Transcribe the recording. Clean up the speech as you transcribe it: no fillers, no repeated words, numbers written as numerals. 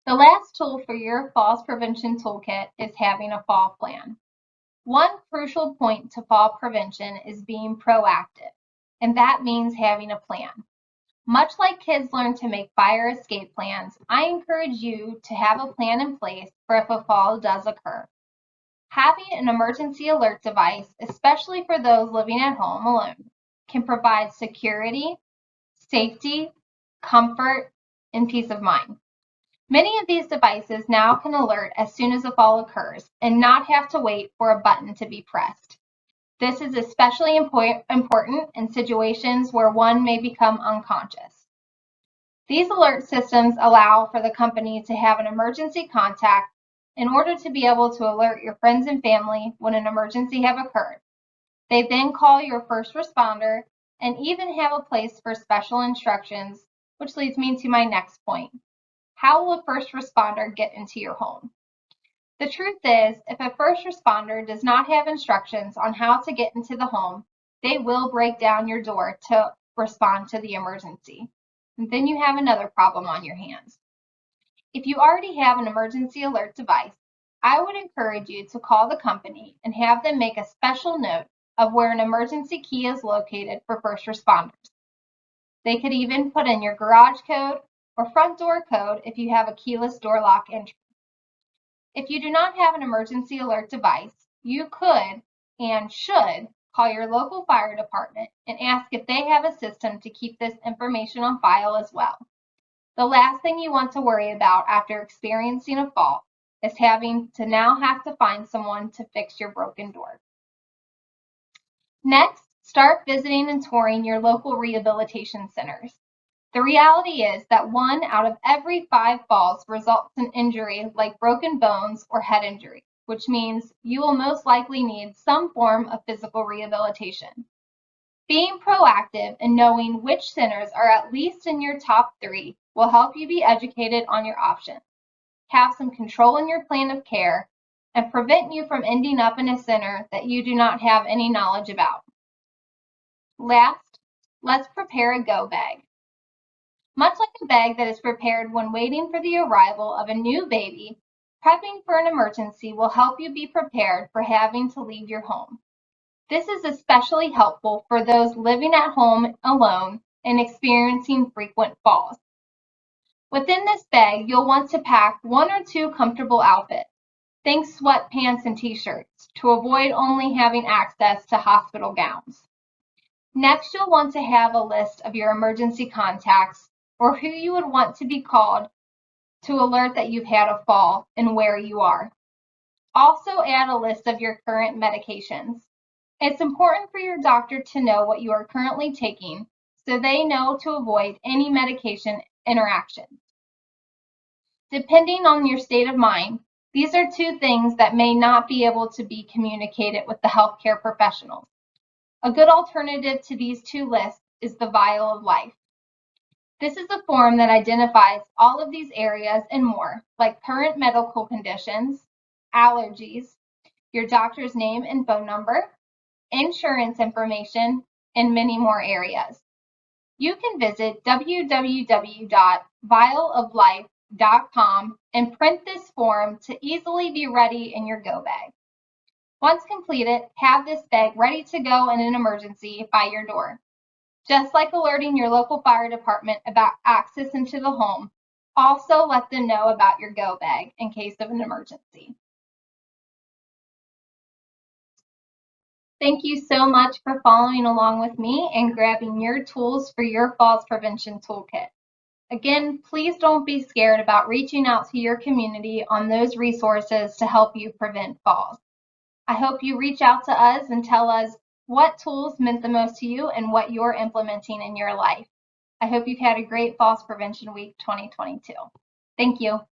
The last tool for your falls prevention toolkit is having a fall plan. One crucial point to fall prevention is being proactive, and that means having a plan. Much like kids learn to make fire escape plans, I encourage you to have a plan in place for if a fall does occur. Having an emergency alert device, especially for those living at home alone, can provide security, safety, comfort, and peace of mind. Many of these devices now can alert as soon as a fall occurs and not have to wait for a button to be pressed. This is especially important in situations where one may become unconscious. These alert systems allow for the company to have an emergency contact in order to be able to alert your friends and family when an emergency have occurred. They then call your first responder and even have a place for special instructions, which leads me to my next point. How will a first responder get into your home? The truth is, if a first responder does not have instructions on how to get into the home, they will break down your door to respond to the emergency. And then you have another problem on your hands. If you already have an emergency alert device, I would encourage you to call the company and have them make a special note of where an emergency key is located for first responders. They could even put in your garage code or front door code if you have a keyless door lock entry. If you do not have an emergency alert device, you could and should call your local fire department and ask if they have a system to keep this information on file as well. The last thing you want to worry about after experiencing a fall is having to now have to find someone to fix your broken door. Next, start visiting and touring your local rehabilitation centers. The reality is that 1 out of every 5 falls results in injury like broken bones or head injury, which means you will most likely need some form of physical rehabilitation. Being proactive and knowing which centers are at least in your top 3 will help you be educated on your options, have some control in your plan of care, and prevent you from ending up in a center that you do not have any knowledge about. Last, let's prepare a go bag. Much like a bag that is prepared when waiting for the arrival of a new baby, prepping for an emergency will help you be prepared for having to leave your home. This is especially helpful for those living at home alone and experiencing frequent falls. Within this bag, you'll want to pack 1 or 2 comfortable outfits. Think sweatpants and t-shirts to avoid only having access to hospital gowns. Next, you'll want to have a list of your emergency contacts or who you would want to be called to alert that you've had a fall and where you are. Also add a list of your current medications. It's important for your doctor to know what you are currently taking so they know to avoid any medication interactions. Depending on your state of mind, these are 2 things that may not be able to be communicated with the healthcare professionals. A good alternative to these 2 lists is the Vial of Life. This is a form that identifies all of these areas and more, like current medical conditions, allergies, your doctor's name and phone number, insurance information, and many more areas. You can visit www.vialoflife.com and print this form to easily be ready in your go bag. Once completed, have this bag ready to go in an emergency by your door. Just like alerting your local fire department about access into the home, also let them know about your go bag in case of an emergency. Thank you so much for following along with me and grabbing your tools for your falls prevention toolkit. Again, please don't be scared about reaching out to your community on those resources to help you prevent falls. I hope you reach out to us and tell us what tools meant the most to you and what you're implementing in your life. I hope you've had a great Falls Prevention Week 2022. Thank you.